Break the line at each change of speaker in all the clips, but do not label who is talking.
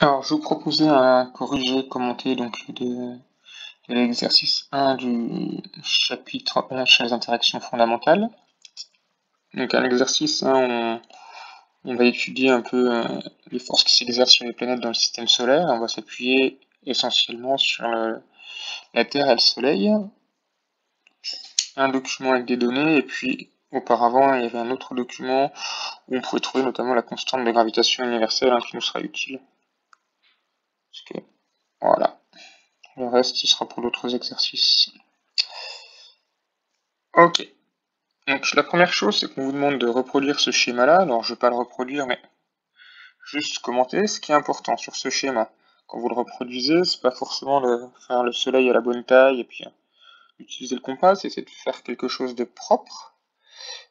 Alors, je vous proposais un corrigé commenté donc de l'exercice 1 du chapitre 11 sur les interactions fondamentales. Donc un exercice, on va étudier un peu les forces qui s'exercent sur les planètes dans le système solaire. On va s'appuyer essentiellement sur la Terre et le Soleil. Un document avec des données, et puis auparavant il y avait un autre document où on pouvait trouver notamment la constante de gravitation universelle qui nous sera utile. Voilà. Le reste, il sera pour d'autres exercices. Ok. Donc la première chose, c'est qu'on vous demande de reproduire ce schéma-là. Alors je ne vais pas le reproduire, mais juste commenter. Ce qui est important sur ce schéma, quand vous le reproduisez, c'est pas forcément de faire le soleil à la bonne taille et puis utiliser le compas, c'est de faire quelque chose de propre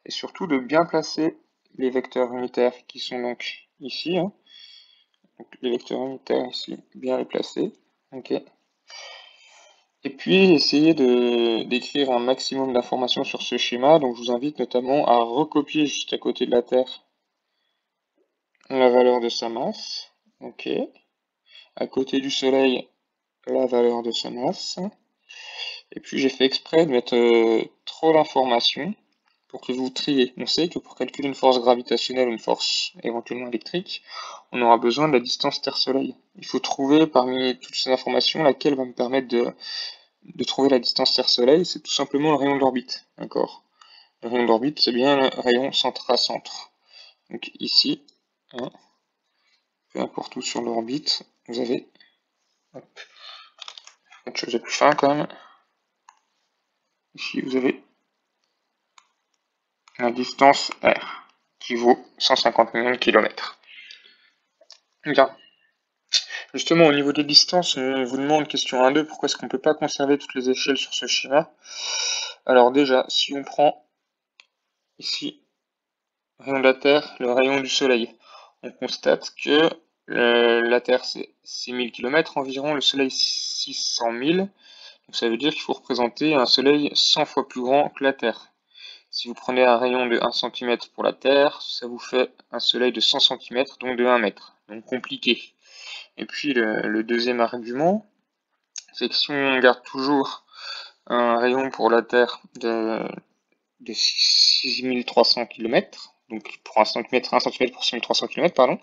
et surtout de bien placer les vecteurs unitaires qui sont donc ici. Donc les vecteurs unitaires ici, bien les placer. Ok. Et puis, essayez d'écrire un maximum d'informations sur ce schéma. Donc, je vous invite notamment à recopier juste à côté de la Terre la valeur de sa masse. Ok. À côté du Soleil, la valeur de sa masse. Et puis, j'ai fait exprès de mettre trop d'informations pour que vous triez. On sait que pour calculer une force gravitationnelle ou une force éventuellement électrique, on aura besoin de la distance Terre-Soleil. Il faut trouver parmi toutes ces informations laquelle va me permettre de trouver la distance Terre-Soleil, c'est tout simplement le rayon d'orbite, d'accord? Le rayon d'orbite, c'est bien le rayon centre à centre. Donc ici, peu importe où sur l'orbite, vous avez quelque chose de plus fin quand même. Ici, vous avez la distance R, qui vaut 150 millions de kilomètres. Bien. Justement, au niveau des distances, on vous demande, question 1-2, pourquoi est-ce qu'on ne peut pas conserver toutes les échelles sur ce schéma? Alors déjà, si on prend ici, le rayon de la Terre, le rayon du Soleil, on constate que la Terre c'est 6000 km environ, le Soleil 600 000, donc ça veut dire qu'il faut représenter un Soleil 100 fois plus grand que la Terre. Si vous prenez un rayon de 1 cm pour la Terre, ça vous fait un Soleil de 100 cm, donc de 1 mètre, donc compliqué. Et puis le deuxième argument, c'est que si on garde toujours un rayon pour la Terre de 6300 km, donc pour 1 cm pour 6300 km, pardon,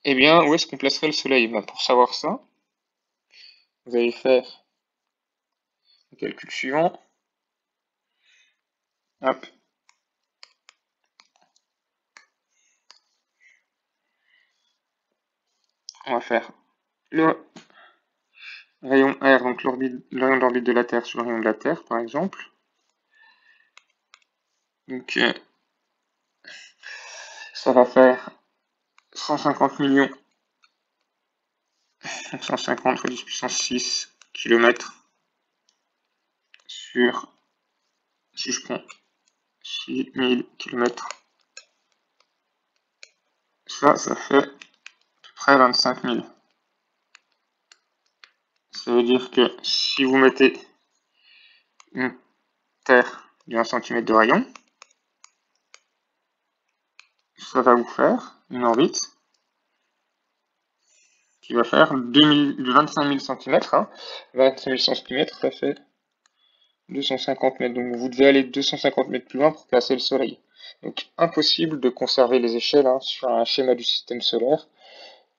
eh bien, où est-ce qu'on placerait le Soleil? Pour savoir ça, vous allez faire le calcul suivant. Hop. On va faire le rayon R, donc le rayon d'orbite de la Terre sur le rayon de la Terre, par exemple. Donc, ça va faire 150 millions, 150 fois 10 puissance 6 km sur, si je prends 6000 km, ça fait à peu près 25 000. Ça veut dire que si vous mettez une Terre de 1 cm de rayon, ça va vous faire une orbite qui va faire 25 000 cm. 25 000 cm, ça fait 250 mètres. Donc vous devez aller 250 mètres plus loin pour placer le Soleil. Donc impossible de conserver les échelles sur un schéma du système solaire.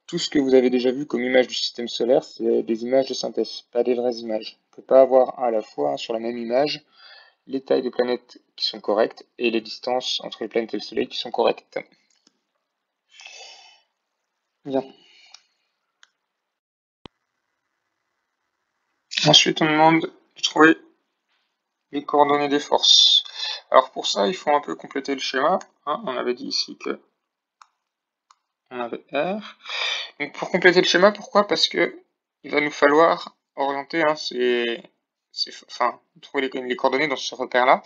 Tout ce que vous avez déjà vu comme image du système solaire, c'est des images de synthèse, pas des vraies images. On ne peut pas avoir à la fois sur la même image les tailles des planètes qui sont correctes et les distances entre les planètes et le Soleil qui sont correctes. Bien. Ensuite, on demande de trouver les coordonnées des forces. Alors pour ça, il faut un peu compléter le schéma. On avait dit ici que on avait R. Donc pour compléter le schéma, pourquoi? Parce que il va nous falloir orienter trouver les coordonnées dans ce repère-là.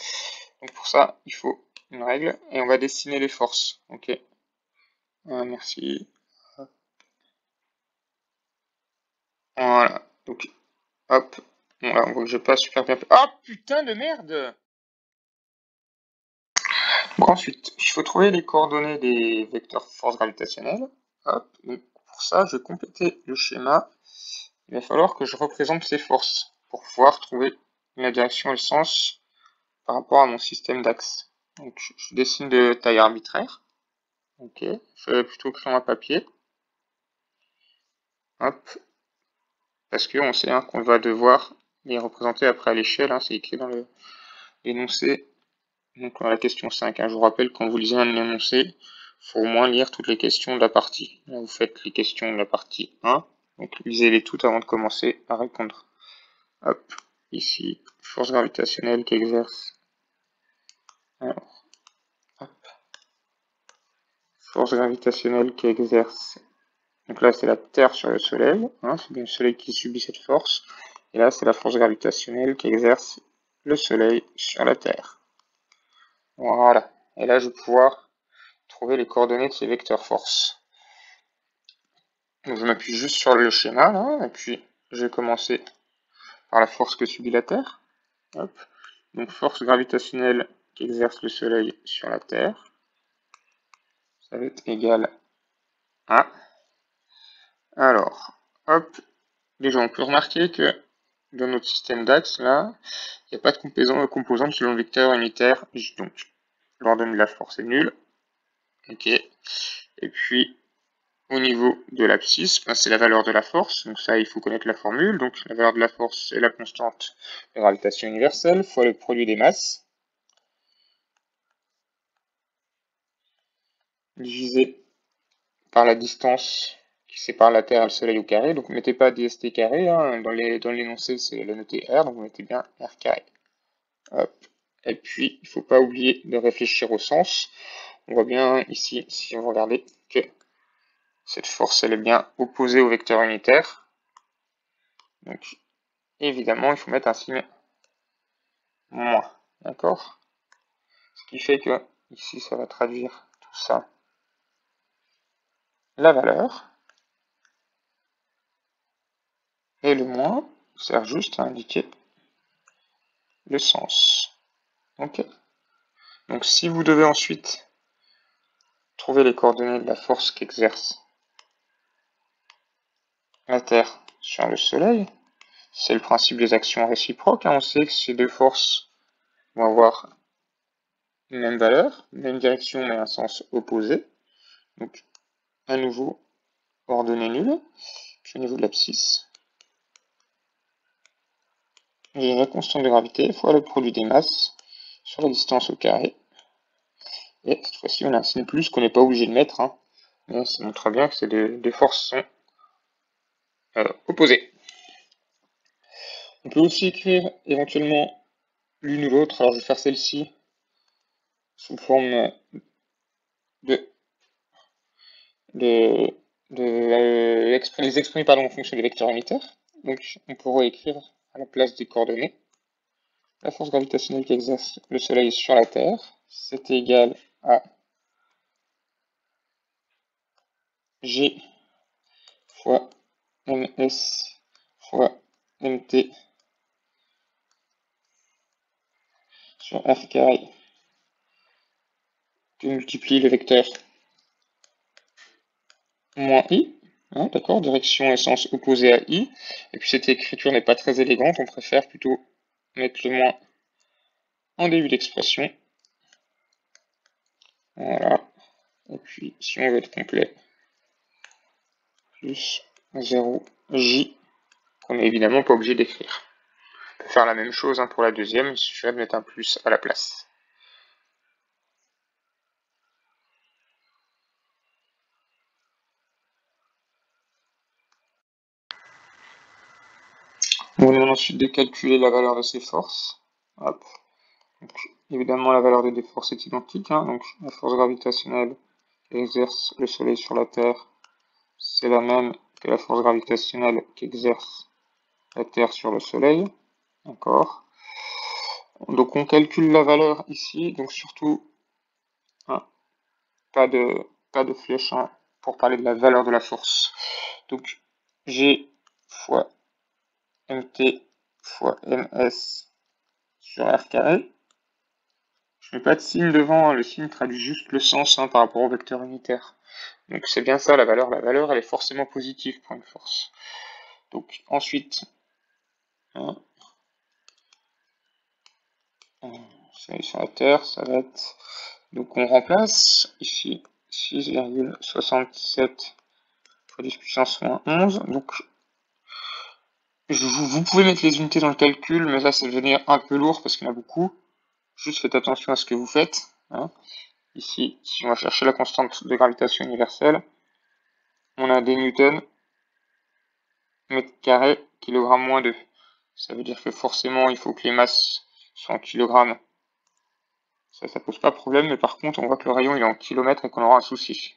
Donc pour ça, il faut une règle et on va dessiner les forces. Ok. Merci. Voilà. Donc, hop. Voilà, on voit que je passe super bien. Oh putain de merde! Donc ensuite, il faut trouver les coordonnées des vecteurs force gravitationnelle. Hop. Donc, pour pour ça, je vais compléter le schéma. Il va falloir que je représente ces forces pour pouvoir trouver la direction et le sens par rapport à mon système d'axe. Donc je dessine de taille arbitraire. Ok, je vais plutôt crayon à papier. Hop. Parce qu'on sait qu'on va devoir les représenter après à l'échelle, c'est écrit dans l'énoncé. Donc dans la question 5, je vous rappelle, quand vous lisez un énoncé, il faut au moins lire toutes les questions de la partie. Là, vous faites les questions de la partie 1, donc lisez-les toutes avant de commencer à répondre. Hop, ici, force gravitationnelle qu'exerce. Alors, hop. Force gravitationnelle qu'exerce. Donc là, c'est la Terre sur le Soleil, c'est bien le Soleil qui subit cette force. Et là, c'est la force gravitationnelle qu'exerce le Soleil sur la Terre. Voilà. Et là, je vais pouvoir trouver les coordonnées de ces vecteurs force. Donc, je m'appuie juste sur le schéma, là, et puis je vais commencer par la force que subit la Terre. Hop. Donc, force gravitationnelle qu'exerce le Soleil sur la Terre. Ça va être égal à... Alors, hop. Déjà, on peut remarquer que dans notre système d'axe, là, il n'y a pas de composante selon le vecteur unitaire J. Donc, l'ordonnée de la force est nulle. Ok. Et puis, au niveau de l'abscisse, c'est la valeur de la force. Donc ça, il faut connaître la formule. Donc, la valeur de la force, c'est la constante de gravitation universelle fois le produit des masses, divisé par la distance qui sépare la Terre et le Soleil au carré. Donc, ne mettez pas dst carré. Dans l'énoncé, c'est la notée R. Donc, vous mettez bien R carré. Hop. Et puis, il ne faut pas oublier de réfléchir au sens. On voit bien ici, si vous regardez, que cette force, elle est bien opposée au vecteur unitaire. Donc, évidemment, il faut mettre un signe moins. D'accord? Ce qui fait que, ici, ça va traduire tout ça. La valeur. Et le moins sert juste à indiquer le sens. Ok? Donc, si vous devez ensuite trouver les coordonnées de la force qu'exerce la Terre sur le Soleil, c'est le principe des actions réciproques. On sait que ces deux forces vont avoir une même valeur, même direction mais un sens opposé. Donc, à nouveau, coordonnées nulles. Puis au niveau de l'abscisse, j'ai la constante de gravité fois le produit des masses sur la distance au carré. Et cette fois-ci, on a un signe plus qu'on n'est pas obligé de mettre. Mais ça montre bien que ces deux forces sont opposées. On peut aussi écrire éventuellement l'une ou l'autre. Alors, je vais faire celle-ci sous forme les exprimer en fonction des vecteurs unitaires. Donc, on pourrait écrire à la place des coordonnées la force gravitationnelle qu'exerce le Soleil sur la Terre, c'est égal à G fois ms fois mt sur r carré que multiplie le vecteur moins i. D'accord, direction et sens opposé à i. Et puis cette écriture n'est pas très élégante, on préfère plutôt mettre le moins en début d'expression. Voilà. Et puis si on veut être complet, plus 0j, qu'on n'est évidemment pas obligé d'écrire. On peut faire la même chose pour la deuxième, il suffirait de mettre un plus à la place. On demande ensuite de calculer la valeur de ces forces. Hop. Donc, évidemment, la valeur des deux forces est identique. Donc, la force gravitationnelle qu'exerce le Soleil sur la Terre, c'est la même que la force gravitationnelle qu'exerce la Terre sur le Soleil. D'accord. Donc, on calcule la valeur ici. Donc, surtout, pas de flèche pour parler de la valeur de la force. Donc, G fois mt fois ms sur r carré. Je mets pas de signe devant, hein. Le signe traduit juste le sens par rapport au vecteur unitaire. Donc c'est bien ça la valeur. La valeur, elle est forcément positive pour une force. Donc ensuite, sur la Terre, ça va être... Donc on remplace ici 6,67 fois 10 puissance moins 11. Donc vous pouvez mettre les unités dans le calcul, mais là ça va devenir un peu lourd parce qu'il y en a beaucoup. Juste faites attention à ce que vous faites. Ici, si on va chercher la constante de gravitation universelle, on a des newtons, mètre carré, kilogramme moins 2. Ça veut dire que forcément, il faut que les masses soient en kilogrammes. Ça pose pas de problème, mais par contre, on voit que le rayon il est en kilomètres et qu'on aura un souci.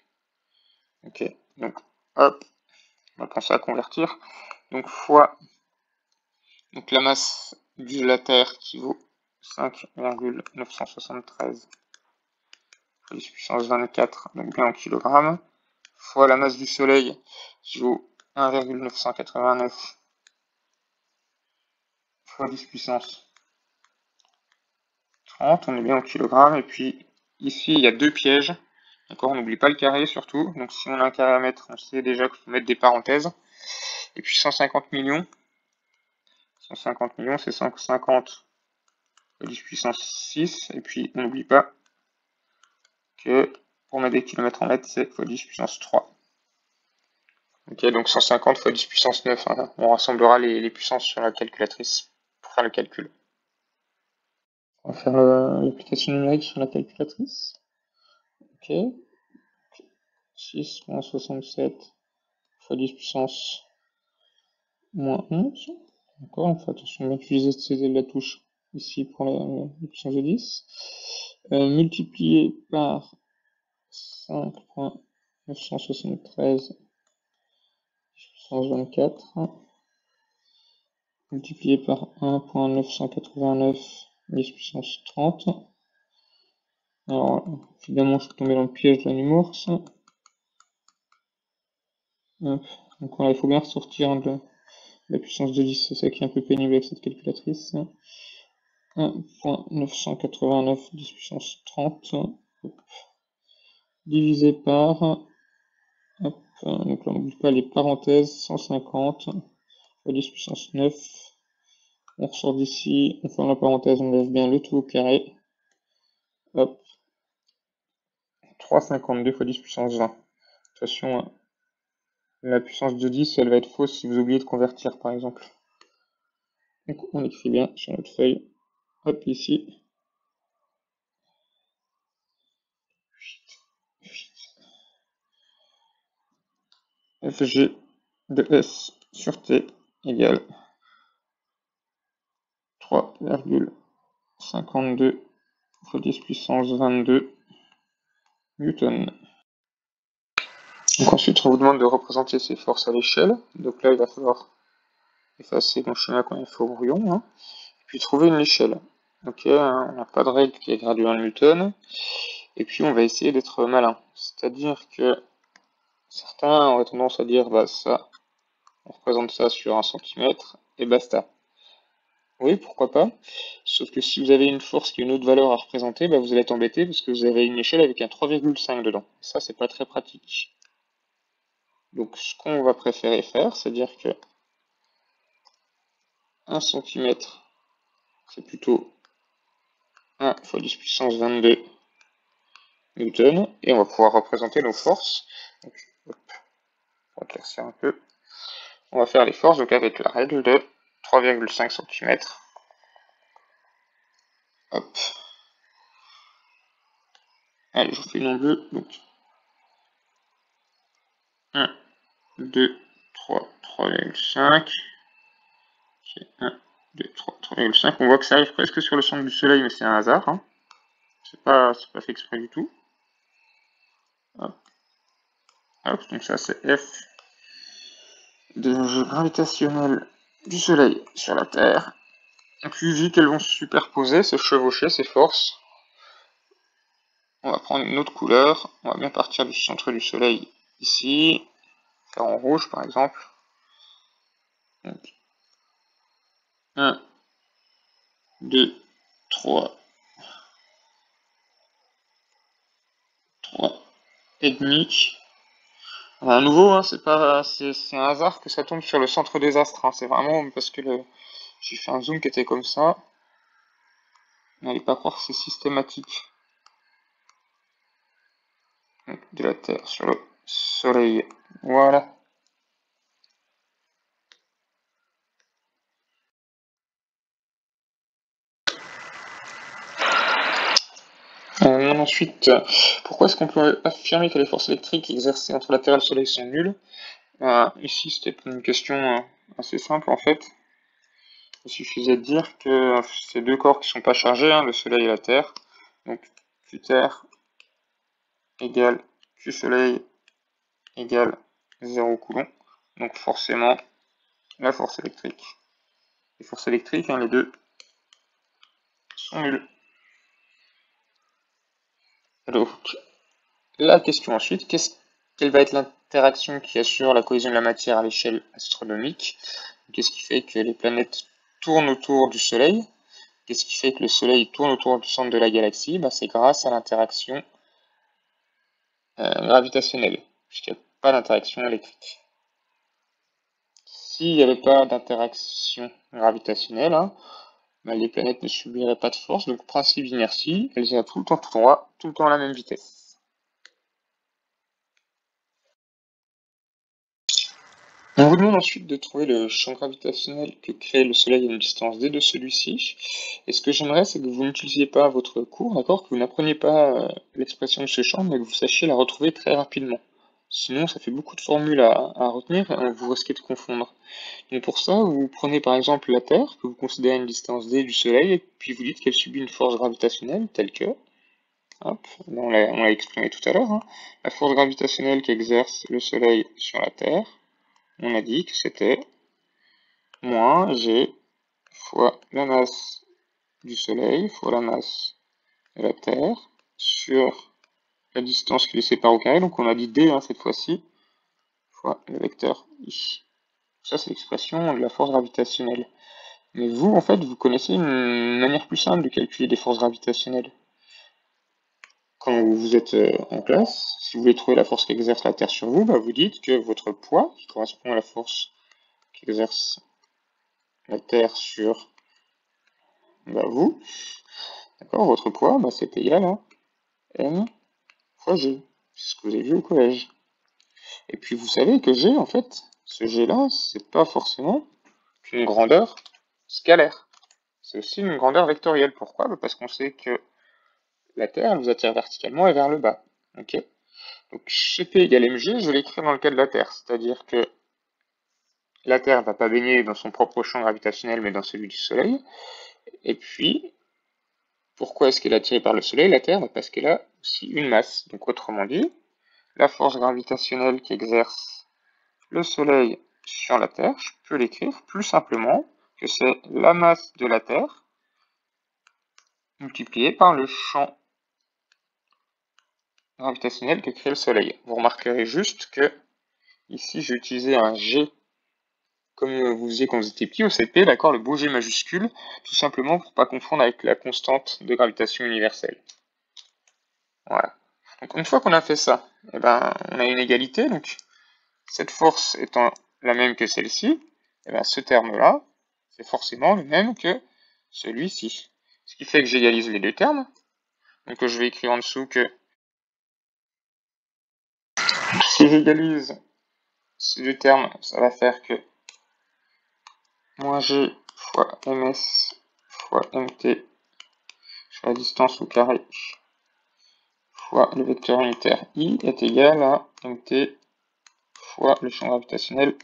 Ok, donc hop, on va penser à convertir. Donc fois donc la masse de la Terre qui vaut 5,973 fois 10 puissance 24, donc bien en kilogrammes, fois la masse du Soleil qui vaut 1,989 fois 10 puissance 30, on est bien en kilogrammes, et puis ici il y a deux pièges, d'accord, on n'oublie pas le carré surtout, donc si on a un carré à mettre, on sait déjà qu'il faut mettre des parenthèses, et puis 150 millions, 150 millions c'est 150 fois 10 puissance 6, et puis on n'oublie pas que pour mettre des kilomètres en mètres, c'est fois 10 puissance 3. Ok, donc 150 fois 10 puissance 9, on rassemblera les puissances sur la calculatrice pour faire le calcul. On va faire l'application numérique sur la calculatrice. Ok. 6 moins 67 fois 10 puissance moins 11. D'accord, on fait attention à utiliser la touche ici pour la puissance de 10. Multiplié par 5,973 puissance 24. Multiplié par 1,989 10 puissance 30. Alors, évidemment, je suis tombé dans le piège de la Numorse. Donc voilà, il faut bien ressortir de la puissance de 10, c'est ça qui est un peu pénible avec cette calculatrice. 1,989 10 puissance 30, divisé par, hop, donc là on n'oublie pas les parenthèses, 150 fois 10 puissance 9. On ressort d'ici, on ferme la parenthèse, on lève bien le tout au carré. Hop. 3,52 fois 10 puissance 20. Attention, la puissance de 10, elle va être fausse si vous oubliez de convertir, par exemple. Donc on écrit bien sur notre feuille. Hop, ici. Fg de S sur T égale 3,52 fois 10 puissance 22 newtons. Donc ensuite, on vous demande de représenter ces forces à l'échelle. Donc là, il va falloir effacer mon schéma qu'on a fait au brouillon. Et puis trouver une échelle. Ok, on n'a pas de règle qui est graduée en newton. Et puis on va essayer d'être malin. C'est-à-dire que certains auraient tendance à dire, bah ça, on représente ça sur 1 cm et basta. Oui, pourquoi pas. Sauf que si vous avez une force qui a une autre valeur à représenter, bah vous allez être embêté parce que vous avez une échelle avec un 3,5 dedans. Ça, c'est pas très pratique. Donc ce qu'on va préférer faire, c'est dire que 1 cm, c'est plutôt 1 fois 10 puissance 22 newtons, et on va pouvoir représenter nos forces. Donc, hop, on va éclaircir un peu. On va faire les forces donc avec la règle de 3,5 cm. Hop. Allez, je fais une en bleu. Donc 1, 2, 3, 3,5. 1, 2, 3, 3,5. On voit que ça arrive presque sur le centre du soleil, mais c'est un hasard. C'est pas fait exprès du tout. Hop. Hop, donc ça c'est F des jeux gravitationnels du soleil sur la Terre. Donc vu qu'elles vont se superposer, se chevaucher, ces forces, on va prendre une autre couleur. On va bien partir du centre du soleil ici, faire en rouge par exemple. Donc 1, 2, 3, Ouais. Et demi. À nouveau, hein, c'est un hasard que ça tombe sur le centre des astres. Hein. C'est vraiment parce que j'ai fait un zoom qui était comme ça. N'allez pas croire que c'est systématique. Donc, de la Terre sur le Soleil. Voilà. Ensuite, pourquoi est-ce qu'on peut affirmer que les forces électriques exercées entre la Terre et le Soleil sont nulles? Ici, c'était une question assez simple en fait. Il suffisait de dire que ces deux corps qui sont pas chargés, hein, le Soleil et la Terre, donc Q-Terre égale Q-Soleil égale 0 coulomb. Donc forcément, la force électrique. Les forces électriques, hein, les deux, sont nulles. Alors, la question ensuite, quelle va être l'interaction qui assure la cohésion de la matière à l'échelle astronomique? Qu'est-ce qui fait que les planètes tournent autour du Soleil? Qu'est-ce qui fait que le Soleil tourne autour du centre de la galaxie? C'est grâce à l'interaction gravitationnelle, puisqu'il n'y a pas d'interaction électrique. S'il n'y avait pas d'interaction gravitationnelle, hein, les planètes ne subiraient pas de force, donc principe d'inertie, elles iraient tout le temps tout droit, tout le temps à la même vitesse. On vous demande ensuite de trouver le champ gravitationnel que crée le Soleil à une distance d de celui-ci. Et ce que j'aimerais, c'est que vous n'utilisiez pas votre cours, d'accord, que vous n'appreniez pas l'expression de ce champ, mais que vous sachiez la retrouver très rapidement. Sinon, ça fait beaucoup de formules à retenir et vous risquez de confondre. Donc pour ça, vous prenez par exemple la Terre, que vous considérez à une distance d du Soleil, et puis vous dites qu'elle subit une force gravitationnelle, telle que, hop, on l'a exprimé tout à l'heure, hein, la force gravitationnelle qu'exerce le Soleil sur la Terre. On a dit que c'était moins G fois la masse du Soleil fois la masse de la Terre sur la distance qui les sépare au carré. Donc on a dit D cette fois-ci, fois le vecteur I. Ça, c'est l'expression de la force gravitationnelle. Mais vous, en fait, vous connaissez une manière plus simple de calculer des forces gravitationnelles. Quand vous êtes en classe, si vous voulez trouver la force qu'exerce la Terre sur vous, vous dites que votre poids, qui correspond à la force qu'exerce la Terre sur vous, d'accord, votre poids, c'est égal à m fois g. C'est ce que vous avez vu au collège. Et puis vous savez que g, en fait, ce g-là, c'est pas forcément une grandeur scalaire. C'est aussi une grandeur vectorielle. Pourquoi? Parce qu'on sait que la Terre, elle vous attire verticalement et vers le bas. Ok. Donc Cp égale mg, je l'écris dans le cas de la Terre. C'est-à-dire que la Terre ne va pas baigner dans son propre champ gravitationnel, mais dans celui du Soleil. Et puis, pourquoi est-ce qu'elle est attirée par le Soleil, la Terre? Parce qu'elle a aussi une masse. Donc autrement dit, la force gravitationnelle qu'exerce le Soleil sur la Terre, je peux l'écrire plus simplement que c'est la masse de la Terre multipliée par le champ gravitationnel que crée le Soleil. Vous remarquerez juste que ici j'ai utilisé un G comme vous faisiez quand vous étiez petit au CP, d'accord, le beau G majuscule, tout simplement pour ne pas confondre avec la constante de gravitation universelle. Voilà. Donc une fois qu'on a fait ça, on a une égalité, donc cette force étant la même que celle-ci, ce terme-là, c'est forcément le même que celui-ci. Ce qui fait que j'égalise les deux termes. Donc je vais écrire en dessous que si j'égalise ces deux termes, ça va faire que moins g fois ms fois mt sur la distance au carré fois le vecteur unitaire i est égal à mt fois le champ gravitationnel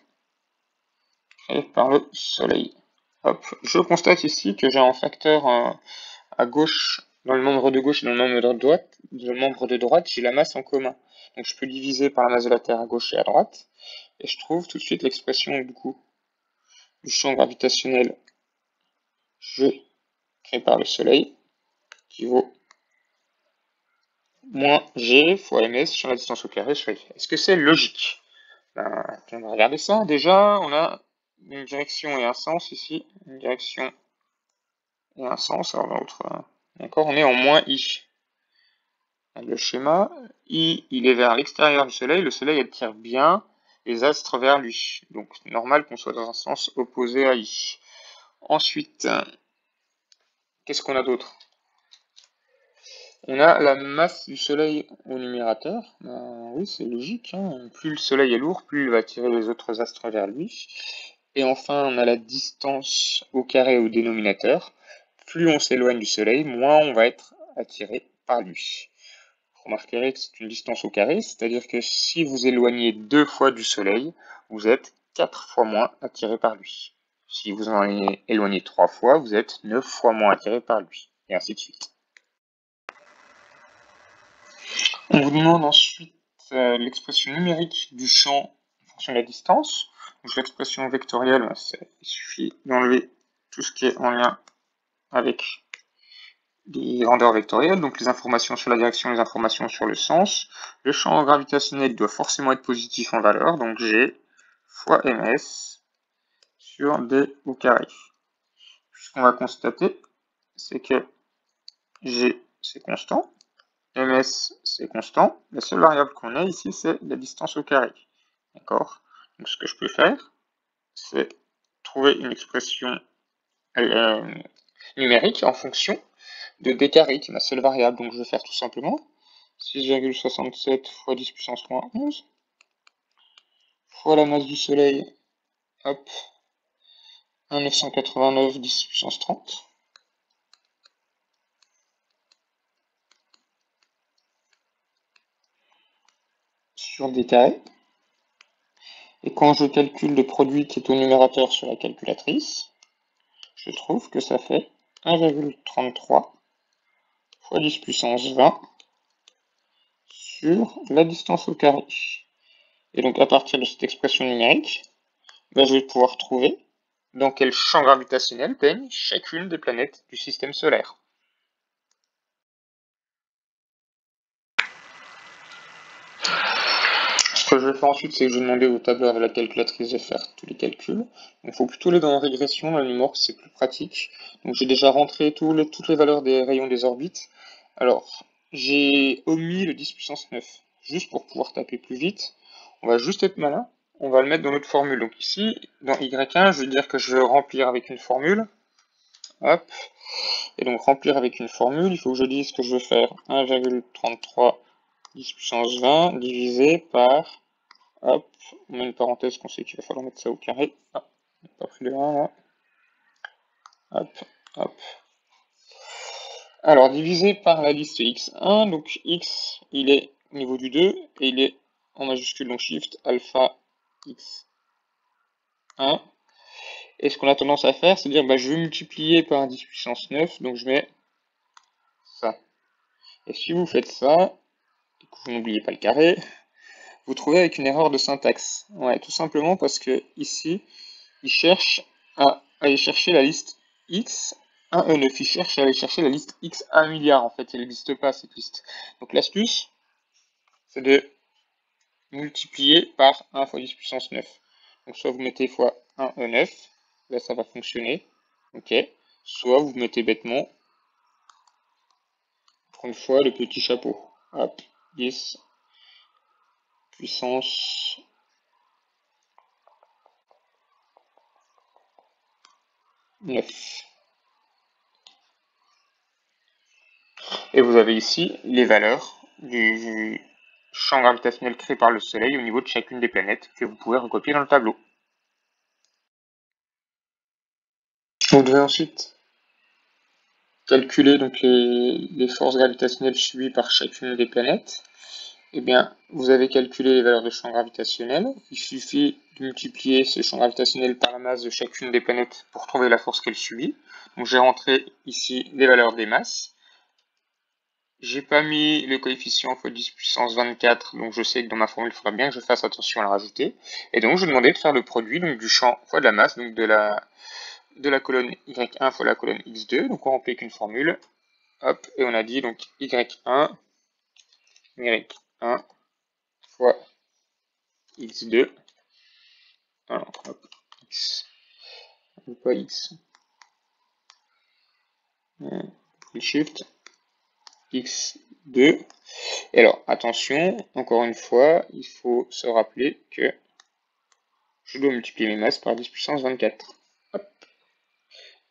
créé par le Soleil. Hop. Je constate ici que j'ai un facteur à gauche, dans le membre de gauche et dans le membre de droite, j'ai la masse en commun. Donc je peux diviser par la masse de la Terre à gauche et à droite, et je trouve tout de suite l'expression du coup du champ gravitationnel G créé par le Soleil, qui vaut moins G fois ms sur la distance au carré sur I. Est-ce que c'est logique? On va regarder ça. Déjà, on a une direction et un sens ici. Une direction et un sens. Alors l'autre, d'accord, on est en moins I. le schéma, I, il est vers l'extérieur du Soleil, le Soleil attire bien les astres vers lui. Donc, normal qu'on soit dans un sens opposé à I. Ensuite, qu'est-ce qu'on a d'autre? On a la masse du Soleil au numérateur. Oui, c'est logique, hein. Plus le Soleil est lourd, plus il va attirer les autres astres vers lui. Et enfin, on a la distance au carré au dénominateur. Plus on s'éloigne du Soleil, moins on va être attiré par lui. Vous remarquerez que c'est une distance au carré, c'est-à-dire que si vous éloignez 2 fois du Soleil, vous êtes 4 fois moins attiré par lui. Si vous en éloignez 3 fois, vous êtes 9 fois moins attiré par lui, et ainsi de suite. On vous demande ensuite l'expression numérique du champ en fonction de la distance. Donc l'expression vectorielle, il suffit d'enlever tout ce qui est en lien avec les grandeurs vectorielles, donc les informations sur la direction, les informations sur le sens. Le champ gravitationnel doit forcément être positif en valeur, donc G fois ms sur d au carré. Ce qu'on va constater, c'est que G c'est constant, ms c'est constant, la seule variable qu'on a ici c'est la distance au carré. D'accord? Donc ce que je peux faire, c'est trouver une expression numérique en fonction de d carré, qui est ma seule variable. Donc je vais faire tout simplement 6,67 fois 10 puissance moins 11 fois la masse du Soleil, hop, 1,989 10 puissance 30. Sur d carré. Et quand je calcule le produit qui est au numérateur sur la calculatrice, je trouve que ça fait 1,33 fois 10 puissance 20 sur la distance au carré. Et donc à partir de cette expression numérique, je vais pouvoir trouver dans quel champ gravitationnel baigne chacune des planètes du système solaire. Ce que je vais faire ensuite, c'est que je vais demander au tableur de la calculatrice de faire tous les calculs. Il faut plutôt aller dans la régression, dans la numérique, c'est plus pratique. Donc j'ai déjà rentré toutes les valeurs des rayons des orbites. Alors, j'ai omis le 10 puissance 9, juste pour pouvoir taper plus vite. On va juste être malin, on va le mettre dans notre formule. Donc ici, dans Y1, je veux dire que je veux remplir avec une formule. Hop. Et donc remplir avec une formule, il faut que je dise que je veux faire 1,33 10 puissance 20 divisé par, hop, on met une parenthèse qu'on sait qu'il va falloir mettre ça au carré. Ah, on n'a pas pris le 1 là. Hop, hop. Alors, divisé par la liste x1, donc x, il est au niveau du 2, et il est en majuscule, donc shift alpha x1. Et ce qu'on a tendance à faire, c'est dire, je vais multiplier par 10 puissance 9, donc je mets ça. Et si vous faites ça, et que vous n'oubliez pas le carré, vous trouvez avec une erreur de syntaxe. Ouais, tout simplement parce que ici, il cherche à aller chercher la liste x, 1E9, il cherche à aller chercher la liste x à 1 milliard, en fait, elle n'existe pas cette liste. Donc l'astuce, c'est de multiplier par 1 fois 10 puissance 9. Donc soit vous mettez fois 1E9, là ça va fonctionner, ok. Soit vous mettez bêtement 30 fois le petit chapeau. Hop, 10 puissance 9. Et vous avez ici les valeurs du champ gravitationnel créé par le Soleil au niveau de chacune des planètes que vous pouvez recopier dans le tableau. Vous devez ensuite calculer donc les forces gravitationnelles subies par chacune des planètes. Eh bien, vous avez calculé les valeurs de champ gravitationnel. Il suffit de multiplier ce champ gravitationnel par la masse de chacune des planètes pour trouver la force qu'elle subit. Donc j'ai rentré ici les valeurs des masses. J'ai pas mis le coefficient fois 10 puissance 24, donc je sais que dans ma formule, il faudra bien que je fasse attention à le rajouter. Et donc, je demandais de faire le produit donc, du champ fois de la masse, donc de la colonne Y1 fois la colonne X2. Donc, on remplit avec une formule. Hop, et on a dit donc Y1 mérite 1 fois X2. Alors, hop, X. Pas X. Le shift. X2. Et alors, attention, encore une fois, il faut se rappeler que je dois multiplier mes masses par 10 puissance 24. Hop.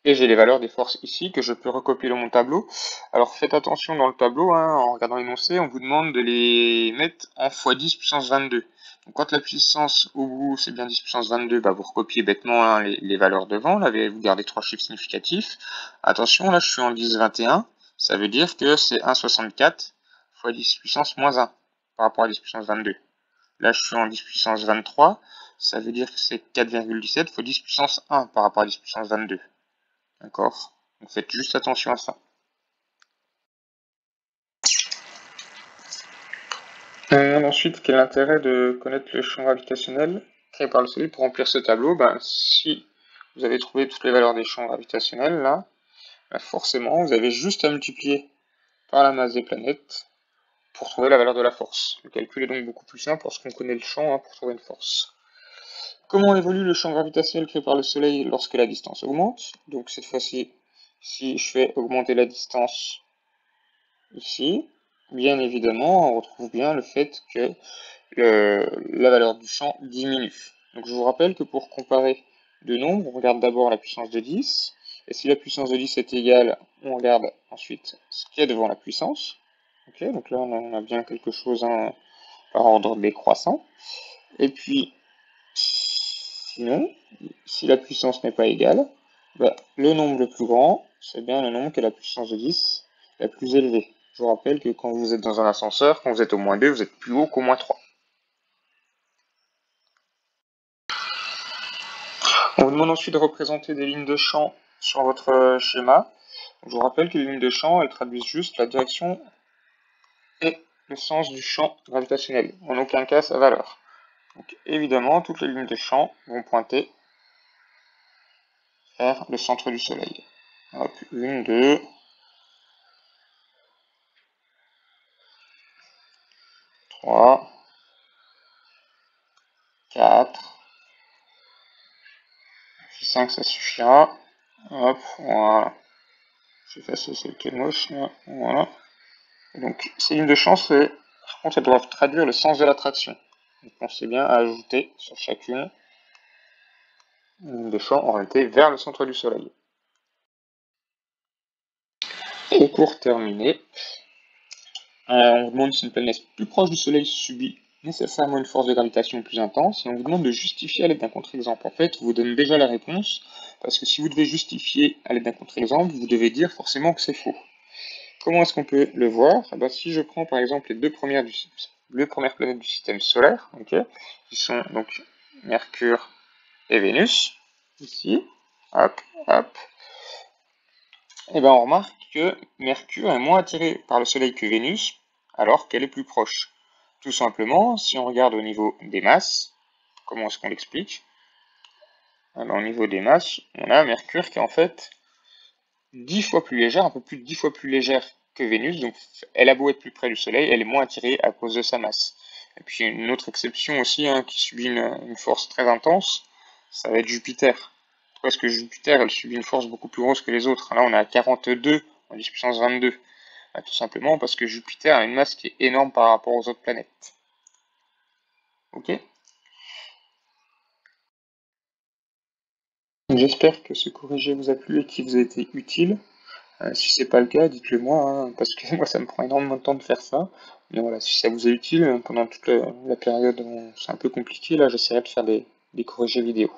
Et j'ai les valeurs des forces ici que je peux recopier dans mon tableau. Alors faites attention dans le tableau, hein, en regardant l'énoncé, on vous demande de les mettre en x10 puissance 22. Donc quand la puissance au bout c'est bien 10 puissance 22, bah, vous recopiez bêtement hein, les valeurs devant, là vous gardez 3 chiffres significatifs. Attention, là je suis en 10 21, ça veut dire que c'est 1,64 x 10 puissance moins 1 par rapport à 10 puissance 22. Là je suis en 10 puissance 23, ça veut dire que c'est 4,17 x 10 puissance 1 par rapport à 10 puissance 22. D'accord? Donc faites juste attention à ça. Ensuite, quel est l'intérêt de connaître le champ gravitationnel créé par le Soleil pour remplir ce tableau? Si vous avez trouvé toutes les valeurs des champs gravitationnels, là, forcément, vous avez juste à multiplier par la masse des planètes pour trouver la valeur de la force. Le calcul est donc beaucoup plus simple lorsqu'on connaît le champ hein, pour trouver une force. Comment évolue le champ gravitationnel créé par le Soleil lorsque la distance augmente? Donc cette fois-ci, si je fais augmenter la distance ici, bien évidemment, on retrouve bien le fait que la valeur du champ diminue. Donc je vous rappelle que pour comparer deux nombres, on regarde d'abord la puissance de 10, et si la puissance de 10 est égale, on regarde ensuite ce qu'il y a devant la puissance. Okay, donc là on a bien quelque chose hein, par ordre décroissant. Et puis, sinon, si la puissance n'est pas égale, le nombre le plus grand, c'est bien le nombre qui a la puissance de 10 la plus élevée. Je vous rappelle que quand vous êtes dans un ascenseur, quand vous êtes au moins 2, vous êtes plus haut qu'au moins 3. On vous demande ensuite de représenter des lignes de champ sur votre schéma. Je vous rappelle que les lignes de champ, elles traduisent juste la direction et le sens du champ gravitationnel, en aucun cas sa valeur. Donc évidemment, toutes les lignes de champ vont pointer vers le centre du Soleil. Hop, 1, 2, 3, 4, 5, ça suffira. Hop, voilà. J'efface celle qui est moche, là. Voilà. Donc, ces lignes de champ, par contre, elles doivent traduire le sens de l'attraction. Donc, pensez bien à ajouter sur chacune une ligne de champ orientée vers le centre du Soleil. Et pour terminer, on vous demande si une planète plus proche du Soleil subit nécessairement une force de gravitation plus intense, et on vous demande de justifier à l'aide d'un contre-exemple. En fait, on vous donne déjà la réponse, parce que si vous devez justifier à l'aide d'un contre-exemple, vous devez dire forcément que c'est faux. Comment est-ce qu'on peut le voir? Si je prends par exemple les deux premières planètes du système solaire, qui sont donc Mercure et Vénus, ici, hop, hop, et on remarque que Mercure est moins attiré par le Soleil que Vénus, alors qu'elle est plus proche. Tout simplement, si on regarde au niveau des masses, comment est-ce qu'on l'explique? Au niveau des masses, on a Mercure qui est en fait 10 fois plus légère, un peu plus de 10 fois plus légère que Vénus, donc elle a beau être plus près du Soleil, elle est moins attirée à cause de sa masse. Et puis une autre exception aussi, qui subit une force très intense, ça va être Jupiter. Parce que Jupiter, elle subit une force beaucoup plus grosse que les autres. Là, on est à 42 en 10 puissance 22. Tout simplement parce que Jupiter a une masse qui est énorme par rapport aux autres planètes. Ok? J'espère que ce corrigé vous a plu et qu'il vous a été utile. Si c'est pas le cas, dites-le moi, hein, parce que moi ça me prend énormément de temps de faire ça. Mais voilà, si ça vous est utile, pendant toute la période où c'est un peu compliqué, là j'essaierai de faire des corrigés vidéo.